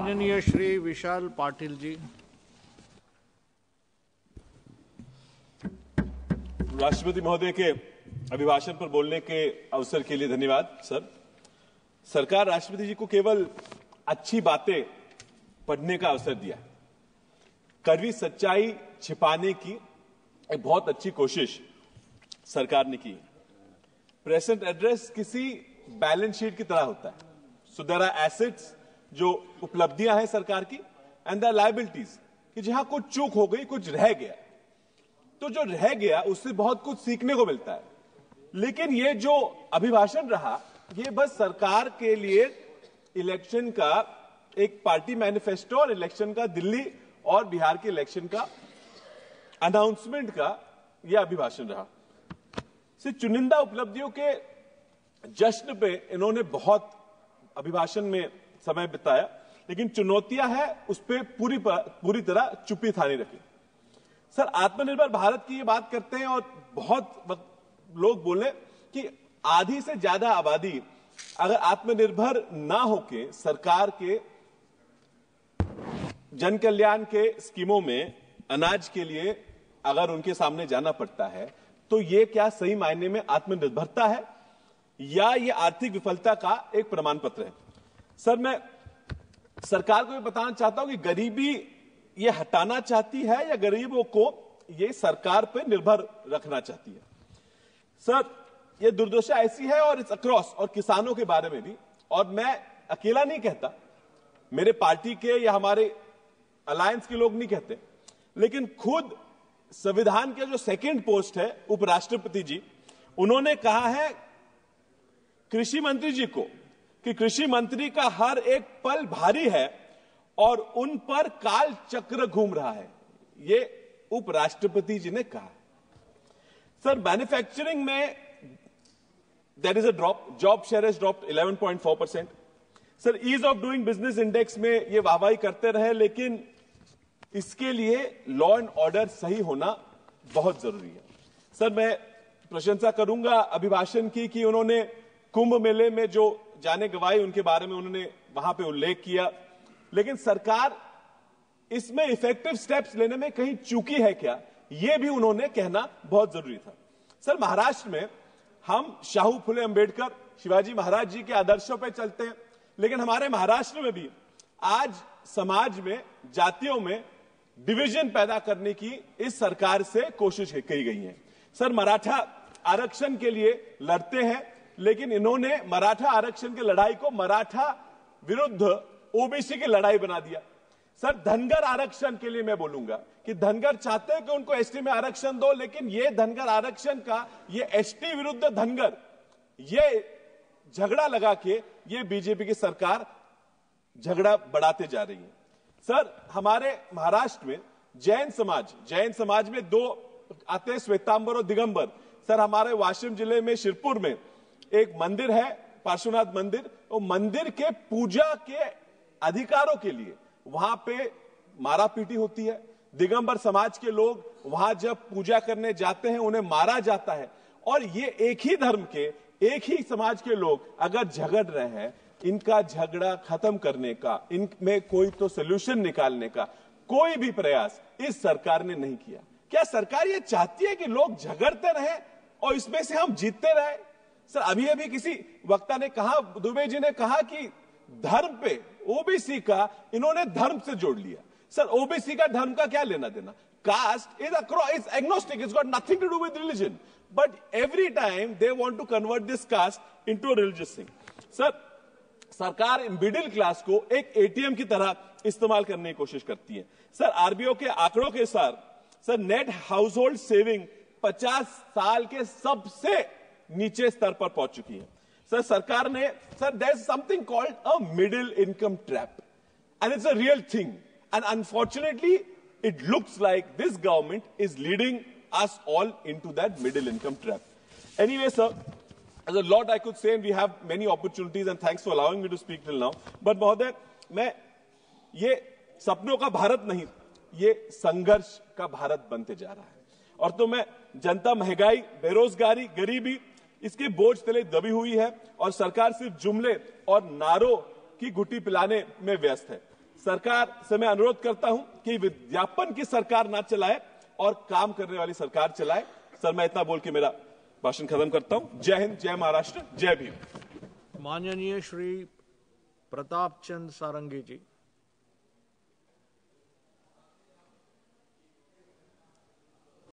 माननीय श्री विशाल पाटिल जी। राष्ट्रपति महोदय के अभिभाषण पर बोलने के अवसर के लिए धन्यवाद सर। सरकार राष्ट्रपति जी को केवल अच्छी बातें पढ़ने का अवसर दिया, कड़वी सच्चाई छिपाने की एक बहुत अच्छी कोशिश सरकार ने की। प्रेजेंट एड्रेस किसी बैलेंस शीट की तरह होता है। सो देयर आर एसेट्स जो उपलब्धियां हैं सरकार की, एंड देयर आर लायबिलिटीज कि जहां कुछ चूक हो गई, कुछ रह गया, तो जो रह गया उससे बहुत कुछ सीखने को मिलता है। लेकिन ये जो अभिभाषण रहा, ये बस सरकार के लिए इलेक्शन का एक पार्टी मैनिफेस्टो और इलेक्शन का दिल्ली और बिहार के इलेक्शन का अनाउंसमेंट का यह अभिभाषण रहा। सिर्फ चुनिंदा उपलब्धियों के जश्न पे इन्होंने बहुत अभिभाषण में समय बिताया, लेकिन चुनौतियां हैं उस पर पूरी तरह चुप्पी थानी रखी। सर, आत्मनिर्भर भारत की ये बात करते हैं और बहुत लोग बोले कि आधी से ज्यादा आबादी अगर आत्मनिर्भर ना होके सरकार के जन कल्याण के स्कीमों में अनाज के लिए अगर उनके सामने जाना पड़ता है, तो ये क्या सही मायने में आत्मनिर्भरता है या ये आर्थिक विफलता का एक प्रमाण पत्र है? सर, मैं सरकार को ये बताना चाहता हूं कि गरीबी ये हटाना चाहती है या गरीबों को ये सरकार पे निर्भर रखना चाहती है? सर, ये दुर्दशा ऐसी है और इट्स अक्रॉस, और किसानों के बारे में भी। और मैं अकेला नहीं कहता, मेरे पार्टी के या हमारे अलायंस के लोग नहीं कहते, लेकिन खुद संविधान के जो सेकंड पोस्ट है उपराष्ट्रपति जी, उन्होंने कहा है कृषि मंत्री जी को कि कृषि मंत्री का हर एक पल भारी है और उन पर काल चक्र घूम रहा है। ये उपराष्ट्रपति जी ने कहा। सर, मैन्युफैक्चरिंग में there is a drop, job share has dropped 11.4%। Sir, ease of doing business index में ये वाहवाही करते रहे, लेकिन इसके लिए लॉ एंड ऑर्डर सही होना बहुत जरूरी है। सर, मैं प्रशंसा करूंगा अभिभाषण की कि उन्होंने कुंभ मेले में जो जाने गंवाई उनके बारे में उन्होंने वहां पे उल्लेख किया, लेकिन सरकार इसमें इफेक्टिव स्टेप्स लेने में कहीं चूकी है क्या, यह भी उन्होंने कहना बहुत जरूरी था। सर, महाराष्ट्र में हम शाहू फुले अंबेडकर, शिवाजी महाराज जी के आदर्शों पर चलते हैं, लेकिन हमारे महाराष्ट्र में भी आज समाज में जातियों में डिवीजन पैदा करने की इस सरकार से कोशिश की गई है। सर, मराठा आरक्षण के लिए लड़ते हैं, लेकिन इन्होंने मराठा आरक्षण की लड़ाई को मराठा विरुद्ध ओबीसी की लड़ाई बना दिया। सर, धनगर आरक्षण के लिए मैं बोलूंगा कि धनगर चाहते हैं कि उनको एसटी में आरक्षण दो, लेकिन ये धनगर आरक्षण का ये एसटी विरुद्ध धनगर ये झगड़ा लगा के ये बीजेपी की सरकार झगड़ा बढ़ाते जा रही है। सर, हमारे महाराष्ट्र में जैन समाज में दो आते हैं, श्वेतांबर और दिगंबर। सर, हमारे वाशिम जिले में शिरपुर में एक मंदिर है, पार्श्वनाथ मंदिर, वो मंदिर के पूजा के अधिकारों के लिए वहां पे मारापीटी होती है। दिगंबर समाज के लोग वहां जब पूजा करने जाते हैं उन्हें मारा जाता है। और ये एक ही धर्म के, एक ही समाज के लोग अगर झगड़ रहे हैं, इनका झगड़ा खत्म करने का, इनमें कोई तो सोल्यूशन निकालने का कोई भी प्रयास इस सरकार ने नहीं किया। क्या सरकार ये चाहती है कि लोग झगड़ते रहे और इसमें से हम जीतते रहे? सर, अभी अभी किसी वक्ता ने कहा, दुबे जी ने कहा कि धर्म पे ओबीसी का इन्होंने धर्म से जोड़ लिया। सर, ओबीसी का धर्म का क्या लेना देना? Caste is agnostic, it's got nothing to do with religion, but every time they want to convert this caste into a religious thing. Sir, सरकार मिडिल क्लास को एक एटीएम की तरह इस्तेमाल करने की कोशिश करती है। सर, आरबीओ के आंकड़ों के अनुसार sir net house hold saving 50 साल के सबसे नीचे स्तर पर पहुंच चुकी है। सर, सरकार ने, sir, there is something called a middle income trap and it's a real thing, and unfortunately it looks like this government is leading us all into that middle income trap. Anyway sir, there's a lot I could say and we have many opportunities and thanks for allowing me to speak till now, but महोदय, मैं ये सपनों का भारत नहीं, ये संघर्ष का भारत बनते जा रहा है। और तो मैं जनता महंगाई, बेरोजगारी, गरीबी, इसके बोझ तले दबी हुई है और सरकार सिर्फ जुमले और नारों की घुट्टी पिलाने में व्यस्त है। सरकार से मैं अनुरोध करता हूं कि विज्ञापन की सरकार ना चलाए और काम करने वाली सरकार चलाए। सर, मैं इतना बोल के मेरा भाषण खत्म करता हूं। जय हिंद, जय महाराष्ट्र, जय भीम। माननीय श्री प्रताप चंद सारंगी जी।